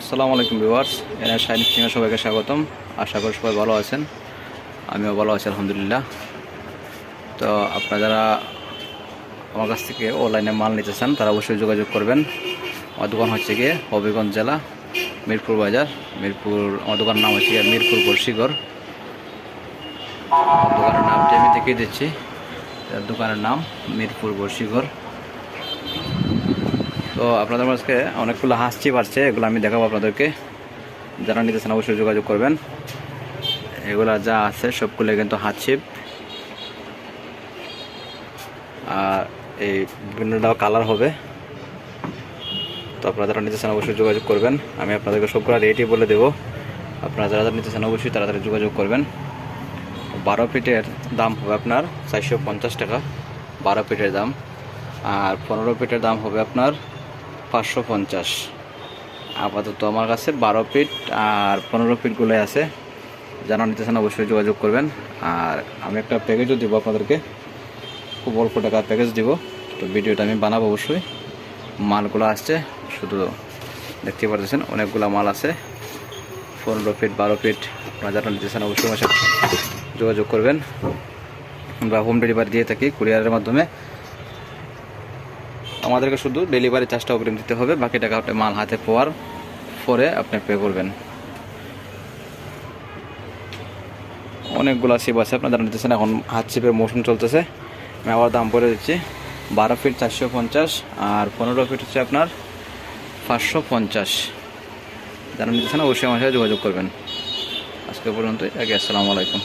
আসসালামু আলাইকুম viewers, NR shine ফিশিংয়ে সবাইকে স্বাগতম। আশা করি সবাই ভালো আছেন, আমিও ভালো আছি আলহামদুলিল্লাহ। তো আপনারা যারা আমার কাছ থেকে অনলাইনে মাল নিতে চান তারা অবশ্যই যোগাযোগ করবেন। আমার দোকান হচ্ছে গিয়ে হবিগঞ্জ জেলা মিরপুর বাজার, আমার দোকানের নাম হচ্ছে গিয়ে মিরপুর বর্ষিগড়। দোকানের নামটি আমি দেখিয়ে দিচ্ছি, দোকানের নাম মিরপুর বর্ষিগড়। তো আপনাদের মাঝে অনেকগুলো হাঁস চিপ আসছে, এগুলো আমি দেখাবো আপনাদেরকে। যারা নিতে চান অবশ্যই যোগাযোগ করবেন। এগুলা যা আছে সবগুলো কিন্তু হাঁস চিপ, আর এই বিভিন্নটাও কালার হবে। তো আপনারা যারা নিতে চান অবশ্যই যোগাযোগ করবেন। আমি আপনাদেরকে সবগুলো রেটই বলে দেবো। আপনারা যারা যারা নিতে চান অবশ্যই তাড়াতাড়ি যোগাযোগ করবেন। 12 ফিটের দাম হবে আপনার 450 টাকা, 12 ফিটের দাম। আর 15 ফিটের দাম হবে আপনার 550। আপাতত আমার কাছে 12 ফিট আর 15 ফিটগুলোই আছে। যারা নিতে চান অবশ্যই যোগাযোগ করবেন। আর আমি একটা প্যাকেজও দেবো আপনাদেরকে, খুব অল্প টাকার প্যাকেজ দিব। তো ভিডিওটা আমি বানাবো অবশ্যই। মালগুলো আসছে, শুধু দেখতে পাচ্ছেন অনেকগুলো মাল আছে। 15 ফিট 12 ফিট আপনারা যারা নিতে চান অবশ্যই আমার সাথে যোগাযোগ করবেন। আমরা হোম ডেলিভারি দিয়ে থাকি কুরিয়ারের মাধ্যমে। আমাদেরকে শুধু ডেলিভারি চার্জটা অগ্রিম দিতে হবে, বাকি টাকা আপনি মাল হাতে পাওয়ার পরে আপনি পে করবেন। অনেকগুলো ছিপ আছে আপনারা নিতে চান, এখন হাত ছিপের মৌসুম চলতেছে। আমি আবার দাম বলে দিচ্ছি, 12 ফিট 450 আর 15 ফিট হচ্ছে আপনার 550। যারা নিতে চান অবশ্যই আমার সাথে যোগাযোগ করবেন। আজকে পর্যন্ত আসসালামু আলাইকুম।